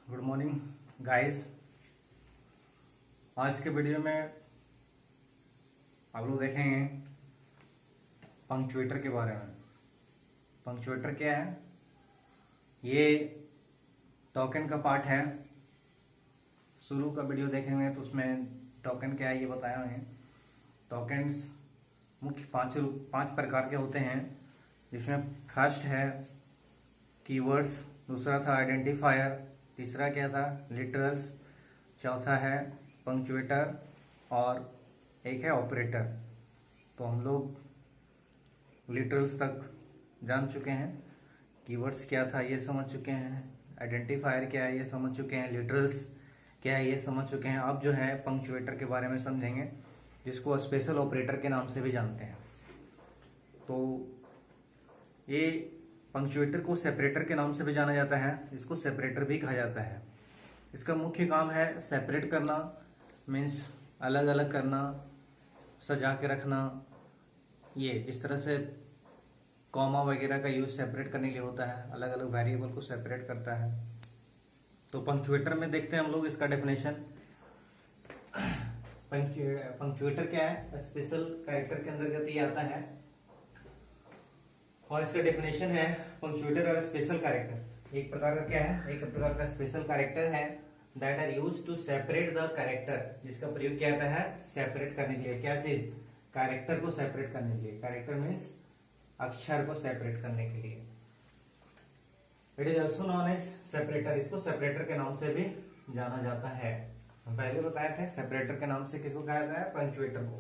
Good morning guys. आज के video में आप लोग देखेंगे पंक्चुएटर के बारे में। पंक्चुएटर क्या है? ये टोकन का पार्ट है। शुरू का वीडियो देखेंगे तो उसमें टोकन क्या है ये बताया है। टोकन्स मुख्य पांच प्रकार के होते हैं, जिसमें फर्स्ट है कीवर्ड्स, दूसरा था आइडेंटिफायर, तीसरा क्या था लिटरल्स, चौथा है पंक्चुएटर और एक है ऑपरेटर। तो हम लोग लिटरल्स तक जान चुके हैं, कीवर्ड्स क्या था ये समझ चुके हैं, आइडेंटिफायर क्या है ये समझ चुके हैं, लिटरल्स क्या है ये समझ चुके हैं। अब जो है पंक्चुएटर के बारे में समझेंगे, जिसको स्पेशल ऑपरेटर के नाम से भी जानते हैं। तो ये पंक्चुएटर को सेपरेटर के नाम से भी जाना जाता है, इसको सेपरेटर भी कहा जाता है। इसका मुख्य काम है सेपरेट करना, मीन्स अलग अलग करना, सजा के रखना। ये जिस तरह से कॉमा वगैरह का यूज सेपरेट करने के लिए होता है, अलग अलग वेरिएबल को सेपरेट करता है। तो पंक्चुएटर में देखते हैं हम लोग इसका डेफिनेशन। पंक्चुएटर क्या है? स्पेशल कैरेक्टर के अंतर्गत ये आता है और इसका डेफिनेशन है पंक्चुएटर और स्पेशल कैरेक्टर। एक प्रकार का क्या है? एक प्रकार का स्पेशल कैरेक्टर है that are used to separate the character, जिसका प्रयोग किया जाता है सेपरेट करने के लिए। क्या चीज? कैरेक्टर को सेपरेट करने के लिए। कैरेक्टर मीन्स अक्षर को सेपरेट करने के लिए। It is also known as separator, इसको सेपरेटर के नाम से भी जाना जाता है। हम पहले बताए थे सेपरेटर के नाम से किसको कहा जाता है? पंक्चुएटर को।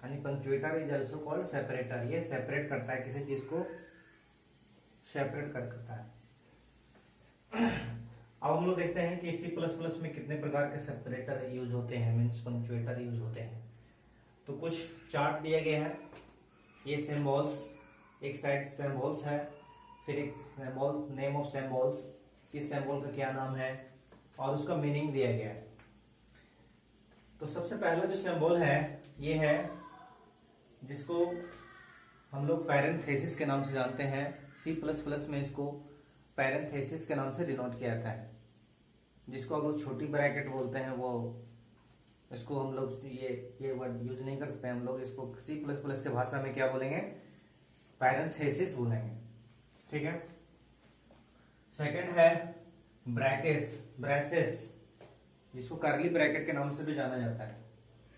यानी पंक्चुएटर इज ऑल्सो कॉल्ड सेपरेटर। ये सेपरेट करता है, किसी चीज को सेपरेट करता है। अब हम लोग देखते हैं कि C++ में कितने प्रकार के सेपरेटर यूज होते हैं, मीन्स पंक्चुएटर यूज होते हैं। तो कुछ चार्ट दिया गया है। ये सिंबल्स, एक साइड सिंबल्स है, फिर एक सिंबल, नेम ऑफ सिंबल्स, किस सिंबल का क्या नाम है और उसका मीनिंग दिया गया है। तो सबसे पहला जो सिंबल है ये है जिसको हम लोग पैरेंथेसिस के नाम से जानते हैं। C++ में इसको पैरेंथेसिस के नाम से डिनोट किया जाता है, जिसको हम लोग छोटी ब्रैकेट बोलते हैं। वो इसको हम लोग ये वर्ड यूज नहीं कर सकते। हम लोग इसको C++ के भाषा में क्या बोलेंगे? पैरेंथेसिस बोलेंगे। ठीक है। सेकंड है ब्रेसेस, जिसको कर्ली ब्रैकेट के नाम से भी जाना जाता है।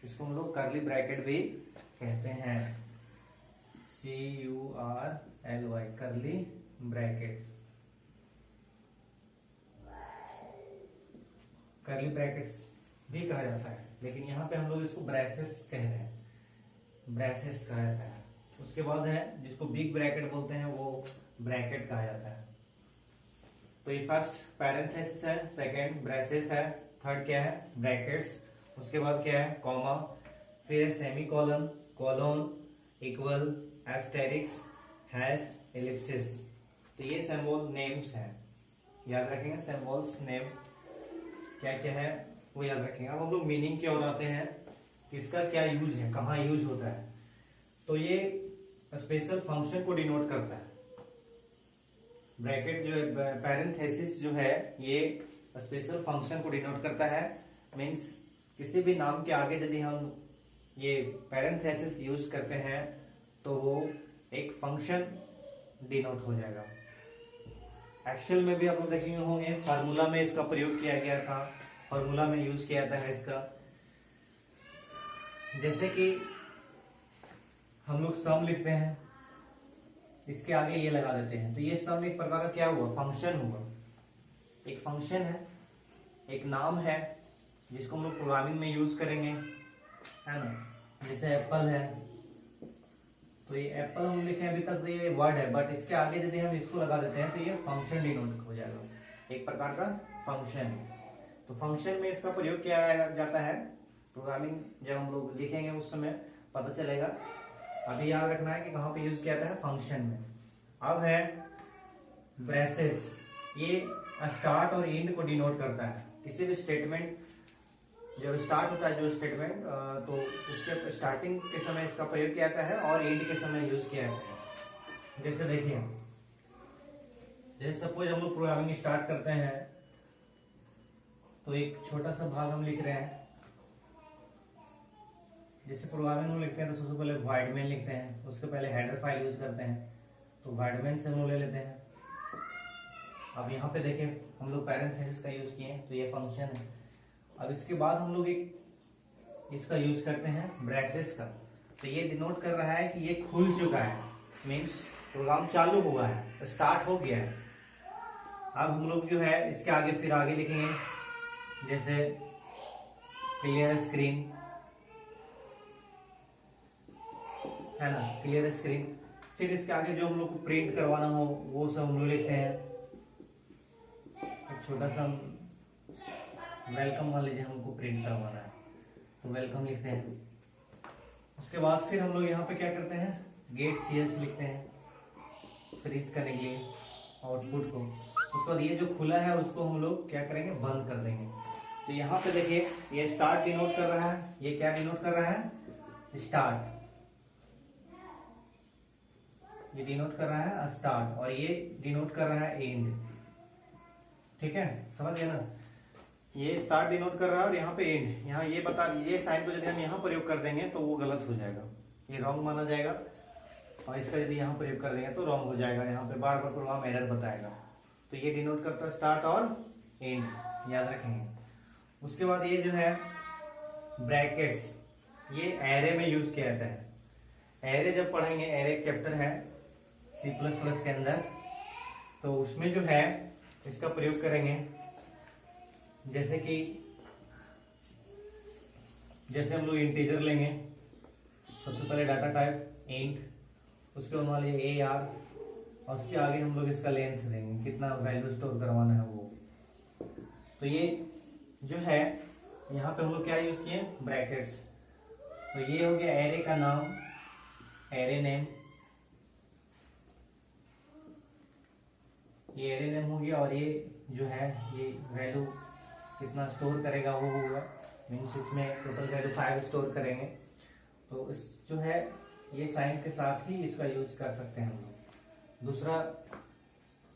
इसको हम लोग कर्ली ब्रैकेट भी कहते हैं। CURLY, curly bracket. Curly brackets भी कहा जाता है, लेकिन यहाँ पे हम लोग इसको ब्रेसेस कह रहे हैं, ब्रेसेस कहा जाता है। उसके बाद है जिसको बिग ब्रैकेट बोलते हैं, वो ब्रैकेट कहा जाता है। तो ये फर्स्ट पैरेंथेसिस है, सेकंड ब्रेसेस है, थर्ड क्या है? ब्रैकेट्स। उसके बाद क्या है? कॉमा, फिर semi colon, colon, equal, asterisk, hash, Ellipsis. तो ये सिंबल नेम्स हैं, याद रखेंगे। सिंबल्स नेम क्या क्या है वो याद रखेंगे। अब हम लोग मीनिंग की ओर आते हैं, किसका क्या यूज है, कहाँ यूज होता है। तो ये स्पेशल फंक्शन को डिनोट करता है। ब्रैकेट जो है, पैरेंथेसिस जो है, ये स्पेशल फंक्शन को डिनोट करता है। मीन्स किसी भी नाम के आगे यदि हम ये पैरेंथेसिस यूज करते हैं तो वो एक फंक्शन डिनोट हो जाएगा। एक्सेल में भी आप लोग देखेंगे होंगे, फार्मूला में इसका प्रयोग किया गया था, फार्मूला में यूज किया जाता है इसका। जैसे कि हम लोग सम लिखते हैं, इसके आगे ये लगा देते हैं, तो ये सम एक प्रकार का क्या हुआ? फंक्शन हुआ। एक फंक्शन है, एक नाम है, जिसको हम लोग प्रोग्रामिंग में यूज करेंगे, है ना। जैसे एप्पल है, तो ये एप्पल हम लिखे अभी तक तो ये वर्ड है, बट इसके आगे यदि हम इसको लगा देते हैं तो ये फंक्शन डिनोट हो जाएगा, एक प्रकार का फंक्शन। तो फंक्शन में इसका प्रयोग किया जाता है। प्रोग्रामिंग जब हम लोग लिखेंगे उस समय पता चलेगा। अभी याद रखना है कि कहाँ पे यूज किया जाता है? फंक्शन में। अब है ब्रेसेस, ये स्टार्ट और एंड को डिनोट करता है। किसी भी स्टेटमेंट जब स्टार्ट होता है जो स्टेटमेंट, तो उसके स्टार्टिंग के समय इसका प्रयोग किया जाता है और एंड के समय यूज किया जाता है। जैसे देखिए, जैसे सपोज हम लोग प्रोग्रामिंग स्टार्ट करते हैं तो एक छोटा सा भाग हम लिख रहे हैं। जैसे प्रोग्रामिंग में लिखते हैं तो सबसे पहले void main लिखते हैं, उसके पहले हेडर फाइल यूज करते हैं, तो void main से हम लोग ले लेते हैं। अब यहाँ पे देखें हम लोग पैरेंथेसिस का यूज किए हैं, तो ये फंक्शन है। अब इसके बाद हम लोग एक इसका यूज करते हैं ब्रेसेस का, तो ये डिनोट कर रहा है कि ये खुल चुका है, मीन्स प्रोग्राम चालू हुआ है, स्टार्ट हो गया है। अब हम लोग जो है इसके आगे फिर आगे लिखेंगे, जैसे क्लियर स्क्रीन है ना, क्लियर स्क्रीन। फिर इसके आगे जो हम लोग को प्रिंट करवाना हो वो सब हम लोग लिखते हैं। एक छोटा सा वेलकम मान लीजिए हमको प्रिंट करवाना है, तो वेलकम लिखते हैं। उसके बाद फिर हम लोग यहाँ पे क्या करते हैं, गेट CS लिखते हैं फ्रीज करने के लिए आउटपुट को। उसके बाद ये जो खुला है उसको हम लोग क्या करेंगे, बंद कर देंगे। तो यहाँ पे देखिए ये स्टार्ट डिनोट कर रहा है, ये क्या डिनोट कर रहा है, स्टार्ट, ये डिनोट कर रहा है स्टार्ट, और ये डिनोट कर रहा है एंड। ठीक है, समझ गए ना, ये स्टार्ट डिनोट कर रहा है और यहाँ पे एंड। यहाँ ये बता, ये साइन को यदि हम यहाँ प्रयोग कर देंगे तो वो गलत हो जाएगा, ये रॉन्ग माना जाएगा, और इसका यदि यहाँ प्रयोग कर देंगे तो रॉन्ग हो जाएगा, यहाँ पे बार बार प्रोग्राम एरर बताएगा। तो ये डिनोट करता है स्टार्ट और एंड, याद रखेंगे। उसके बाद ये जो है ब्रैकेट्स, ये एरे में यूज किया जाता है। एरे जब पढ़ेंगे, एरे एक चैप्टर है C++ के अंदर, तो उसमें जो है इसका प्रयोग करेंगे। जैसे कि जैसे हम लोग इंटीजर लेंगे, सबसे पहले डाटा टाइप इंट, उसके बाद मान लीजिए AR, और उसके आगे हम लोग इसका लेंथ देंगे, कितना वैल्यू स्टोर करवाना है वो। तो ये जो है यहाँ पे हम लोग क्या यूज किए, ब्रैकेट्स। तो ये हो गया एरे का नाम, एरे नेम, ये एरे नेम हो गया, और ये जो है ये वैल्यू कितना स्टोर करेगा वो होगा, मीन्स इसमें टोटल वैल्यू 5 स्टोर करेंगे। तो इस जो है ये साइन के साथ ही इसका यूज कर सकते हैं हम लोग, दूसरा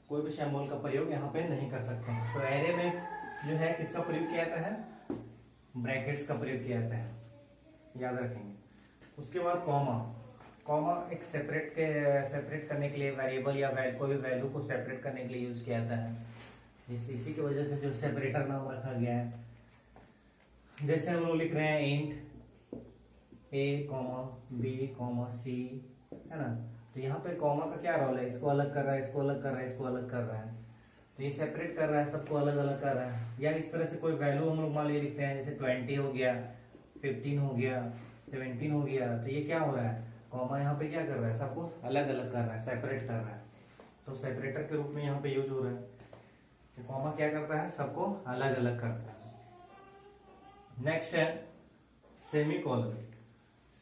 कोई भी सिंबल का प्रयोग यहाँ पे नहीं कर सकते हैं। तो एरे में जो है किसका प्रयोग किया जाता है, ब्रैकेट्स का प्रयोग किया जाता है, याद रखेंगे। उसके बाद कॉमा, कॉमा एक सेपरेट करने के लिए वेरिएबल या कोई भी वैल्यू को सेपरेट करने के लिए यूज किया जाता है, इसी की वजह से जो सेपरेटर नाम रखा गया है। जैसे हम लोग लिख रहे हैं इंट A, B, C, है ना, तो यहाँ पे कॉमा का क्या रोल है, इसको अलग कर रहा है, इसको अलग कर रहा है, इसको अलग कर रहा है, तो ये सेपरेट कर रहा है, सबको अलग अलग कर रहा है। या इस तरह से कोई वैल्यू हम लोग मान लीजिए लिखते हैं, जैसे 20 हो गया, 15 हो गया, 17 हो गया, तो ये क्या हो रहा है, कॉमा यहाँ पे क्या कर रहा है, सबको अलग अलग कर रहा है, सेपरेट कर रहा है, तो सेपरेटर के रूप में यहाँ पे यूज हो रहा है। तो कॉमा क्या करता है, सबको अलग अलग करता है। नेक्स्ट है सेमीकोलन।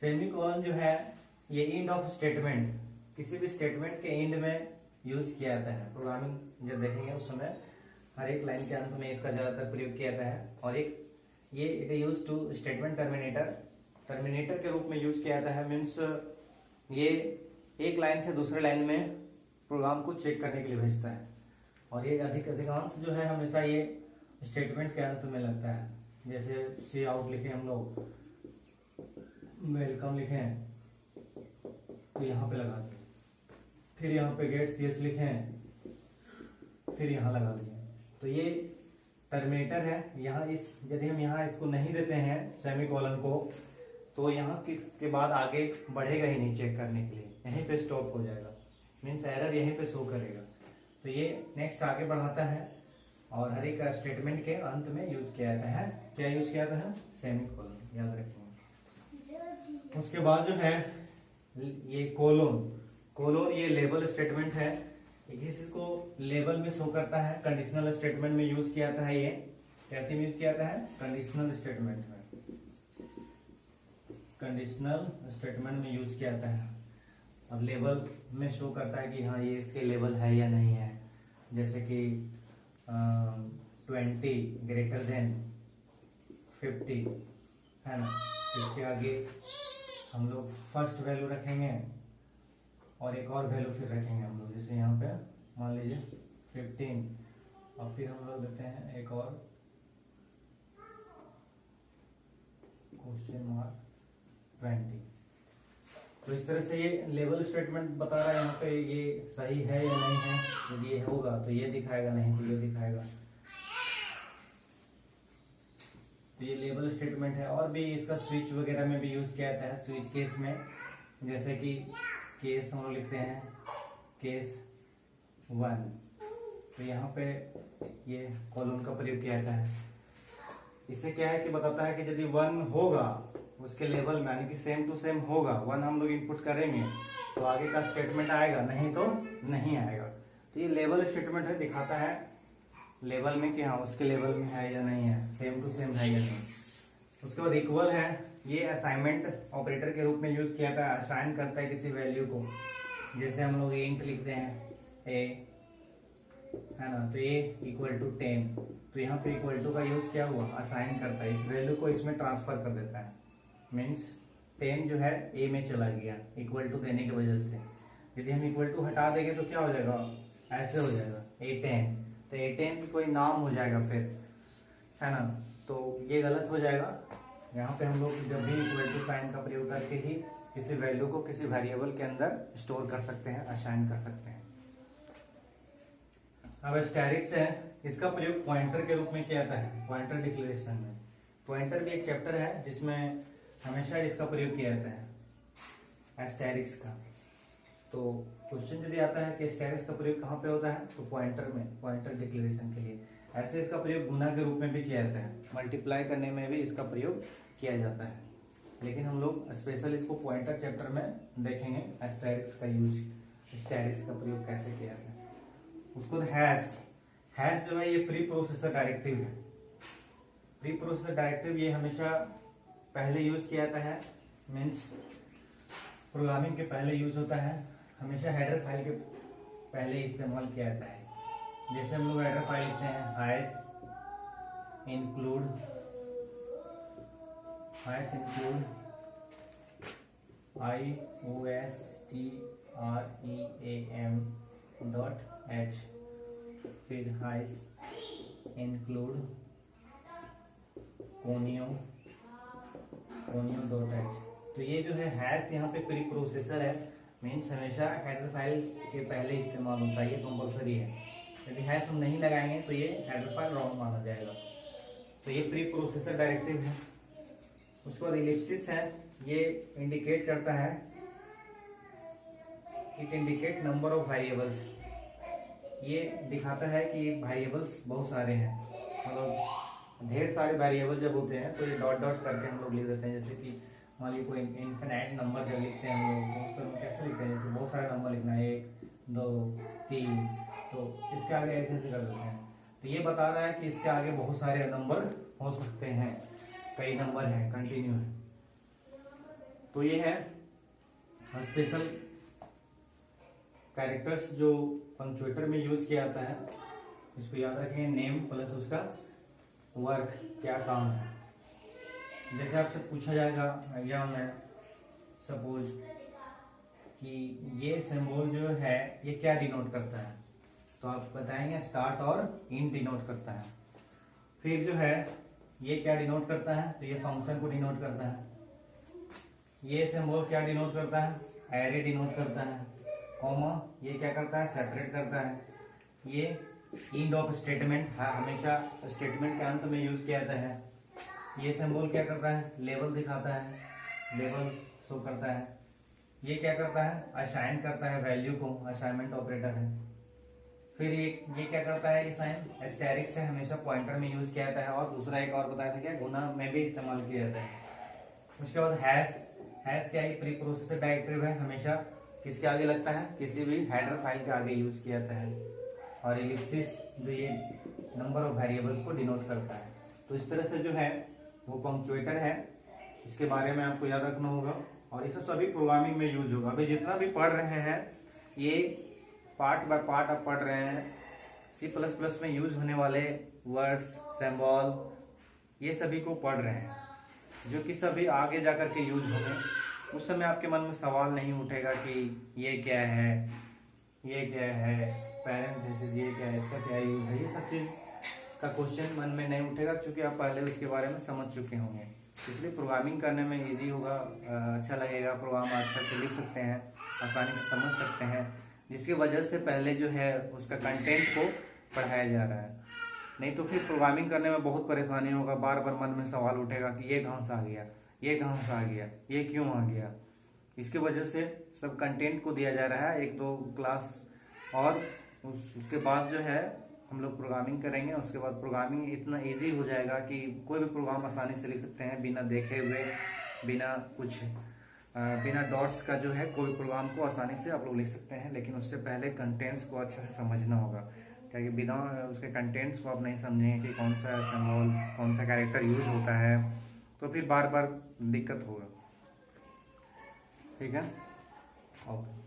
सेमीकोलन जो है ये एंड ऑफ स्टेटमेंट, किसी भी स्टेटमेंट के एंड में यूज किया जाता है। प्रोग्रामिंग जब देखेंगे उस समय हर एक लाइन के अंत में इसका ज्यादातर प्रयोग किया जाता है। और एक ये it use to statement terminator, terminator के रूप में यूज किया जाता है। मीन्स ये एक लाइन से दूसरे लाइन में प्रोग्राम को चेक करने के लिए भेजता है। और ये अधिकांश जो है हमेशा ये स्टेटमेंट के अंत में लगता है। जैसे सी आउट लिखे हम लोग, वेलकम लिखें तो यहाँ पे लगा दिए, फिर यहाँ पे गेट CS लिखें, फिर यहाँ लगा दिए। तो ये टर्मिनेटर है। यहाँ इस यदि हम यहाँ इसको नहीं देते हैं सेमीकोलन को, तो यहाँ के बाद आगे बढ़ेगा ही नहीं चेक करने के लिए, यहीं पे स्टॉप हो जाएगा, मीन्स एरर यहीं पे शो करेगा। तो ये नेक्स्ट आगे बढ़ाता है और हर एक स्टेटमेंट के अंत में यूज किया जाता है। क्या यूज किया जाता है, सेमीकोलन, याद रखेंगे। उसके बाद जो है ये कोलोन, कोलोन ये लेबल स्टेटमेंट है, इसको लेबल में शो करता है। कंडीशनल स्टेटमेंट में यूज किया जाता है। ये क्या चीज यूज किया जाता है, कंडीशनल स्टेटमेंट में, कंडीशनल स्टेटमेंट में यूज किया जाता है। अब लेबल में शो करता है कि हाँ ये इसके लेबल है या नहीं है। जैसे कि 20 ग्रेटर देन 50 है ना, इसके आगे हम लोग फर्स्ट वैल्यू रखेंगे और एक और वैल्यू फिर रखेंगे हम लोग। जैसे यहाँ पे मान लीजिए 15 और फिर हम लोग देते हैं एक और 20। तो इस तरह से ये लेवल स्टेटमेंट बता रहा है यहाँ पे ये सही है या नहीं है। यदि ये होगा तो ये दिखाएगा, नहीं तो ये दिखाएगा। तो ये लेवल स्टेटमेंट है। और भी इसका स्विच वगैरह में भी यूज किया जाता है। स्विच केस में जैसे कि केस हम लोग लिखते हैं केस 1, तो यहाँ पे ये कॉलम का प्रयोग किया जाता है। इससे क्या है कि बताता है कि यदि 1 होगा उसके लेवल में, यानी कि सेम टू सेम होगा, 1 हम लोग इनपुट करेंगे तो आगे का स्टेटमेंट आएगा, नहीं तो नहीं आएगा। तो ये लेवल स्टेटमेंट है, दिखाता है लेवल में कि हाँ उसके लेवल में है या नहीं है, सेम टू सेम है या नहीं। उसके बाद इक्वल है, ये असाइनमेंट ऑपरेटर के रूप में यूज किया था। असाइन करता है किसी वैल्यू को, जैसे हम लोग इंट लिखते हैं ए, है ना, तो ए इक्वल टू 10, तो यहाँ पे इक्वल टू का यूज क्या हुआ, असाइन करता है, इस वैल्यू को इसमें ट्रांसफर कर देता है। मीन्स 10 जो है ए में चला गया इक्वल टू देने की वजह से। यदि हम इक्वल टू हटा देंगे तो क्या हो जाएगा, ऐसे हो जाएगा A10, तो A10 कोई नाम हो जाएगा फिर, है ना, तो ये गलत हो जाएगा। यहाँ पे हम लोग जब भी इक्वल टू साइन का प्रयोग करके ही किसी वैल्यू को किसी वेरिएबल के अंदर स्टोर कर सकते हैं, असाइन कर सकते हैं। अब एस्टेरिक्स है, इसका प्रयोग पॉइंटर के रूप में किया जाता है पॉइंटर डिक्लेरेशन में। पॉइंटर भी एक चैप्टर है जिसमें हमेशा इसका प्रयोग किया जाता है एस्टेरिक्स का। तो क्वेश्चन यदि आता है कि एस्टेरिक्स का प्रयोग कहाँ पे होता है, तो पॉइंटर में, पॉइंटर डिक्लेरेशन के लिए। ऐसे इसका प्रयोग गुना के रूप में भी किया जाता है, मल्टीप्लाई करने में भी इसका प्रयोग किया जाता है। लेकिन हम लोग स्पेशल इसको पॉइंटर चैप्टर में देखेंगे एस्टेरिक्स का यूज, एस्टेरिक्स का प्रयोग कैसे किया जाता है। उसको हैश, हैश जो है ये प्री प्रोसेसर डायरेक्टिव है। प्री प्रोसेसर डायरेक्टिव ये हमेशा पहले यूज किया जाता है, मीन्स प्रोग्रामिंग के पहले यूज होता है, हमेशा हेडर फाइल के पहले इस्तेमाल किया जाता है। जैसे हम लोग हेडर फाइल लिखते हैं हैश इंक्लूड IOSTREAM.h, फिर हैश इंक्लूड conio.h। तो ये जो है हैश यहाँ पे प्री प्रोसेसर है, मीन्स हमेशा हेडर फाइल के पहले इस्तेमाल होता है, ये कंपलसरी है। यदि हैश हम नहीं लगाएंगे तो ये हेडर फाइल रॉन्ग माना जाएगा। तो ये प्री प्रोसेसर डायरेक्टिव है। उसके बाद इलिप्सिस है, ये इंडिकेट करता है, it indicate number of variables, ये दिखाता है कि वेरिएबल्स बहुत सारे हैं, मतलब ढेर सारे वेरिएबल जब होते हैं तो ये डॉट डॉट करके हम लोग लिख देते हैं। जैसे कि मान लीजिए कोई इनफिनाइट नंबर जब लिखते हैं हम लोग, तो उसको कैसे लिखते हैं, जैसे बहुत सारे नंबर लिखना है 1 2 3, तो इसके आगे ऐसे ऐसे कर देते हैं। तो ये बता रहा है कि इसके आगे बहुत सारे नंबर हो सकते हैं, कई नंबर हैं, कंटिन्यू है। तो ये है स्पेशल कैरेक्टर्स जो पंक्चुएटर में यूज किया जाता है। इसको याद रखेंगे, नेम प्लस उसका वर्क, क्या काम है। जैसे आपसे पूछा जाएगा एग्जाम में, सपोज कि ये सिंबल जो है ये क्या डिनोट करता है, तो आप बताएंगे स्टार्ट और इन डिनोट करता है। फिर जो है ये क्या डिनोट करता है, तो ये फंक्शन को डिनोट करता है। ये सिंबल क्या डिनोट करता है, एरे डिनोट करता है। कॉमा ये क्या करता है, सेपरेट करता है। ये एंड ऑफ स्टेटमेंट है, हमेशा स्टेटमेंट के अंत में यूज किया जाता है। ये सिंबल क्या करता है, लेवल दिखाता है, लेवल शो करता है। ये क्या करता है, असाइन करता है वैल्यू को, असाइनमेंट ऑपरेटर है। फिर ये क्या करता है, ये साइन एस्टेरिक्स है, हमेशा पॉइंटर में यूज किया जाता है। और दूसरा एक और बताया था क्या, गुना में भी इस्तेमाल किया जाता है। उसके बाद हैश, हैश क्या है, प्री प्रोसेसर डायरेक्टिव है, हमेशा किसके आगे लगता है, किसी भी हेडर फाइल के आगे यूज किया जाता है। और इलिप्सिस जो ये नंबर ऑफ वेरिएबल्स को डिनोट करता है। तो इस तरह से जो है वो पंक्चुएटर है, इसके बारे में आपको याद रखना होगा। और ये सब सभी प्रोग्रामिंग में यूज होगा। अभी जितना भी पढ़ रहे हैं ये पार्ट बाय पार्ट आप पढ़ रहे हैं। C++ में यूज होने वाले वर्ड्स, सिंबल, ये सभी को पढ़ रहे हैं, जो कि सभी आगे जाकर के यूज होंगे। उस समय आपके मन में सवाल नहीं उठेगा कि ये क्या है, ये क्या है, पैरेंथेसिस ये क्या है, इसका क्या यूज है। ये सब चीज का क्वेश्चन मन में नहीं उठेगा, क्योंकि आप पहले उसके बारे में समझ चुके होंगे। इसलिए प्रोग्रामिंग करने में इजी होगा, अच्छा लगेगा, प्रोग्राम अच्छा से लिख सकते हैं, आसानी से समझ सकते हैं, जिसकी वजह से पहले जो है उसका कंटेंट को पढ़ाया जा रहा है। नहीं तो फिर प्रोग्रामिंग करने में बहुत परेशानी होगा, बार बार मन में सवाल उठेगा कि ये कहाँ से आ गया, ये कहाँ से आ गया, ये क्यों आ गया। इसकी वजह से सब कंटेंट को दिया जा रहा है, एक दो क्लास और उसके बाद जो है हम लोग प्रोग्रामिंग करेंगे। उसके बाद प्रोग्रामिंग इतना इजी हो जाएगा कि कोई भी प्रोग्राम आसानी से लिख सकते हैं, बिना देखे हुए, बिना कुछ बिना डॉट्स का जो है कोई प्रोग्राम को आसानी से आप लोग लिख सकते हैं। लेकिन उससे पहले कंटेंट्स को अच्छे से समझना होगा, क्योंकि बिना उसके कंटेंट्स को आप नहीं समझेंगे कि कौन सा सिंबल, कौन सा कैरेक्टर यूज होता है, तो फिर बार बार दिक्कत होगा। ठीक है, ओके।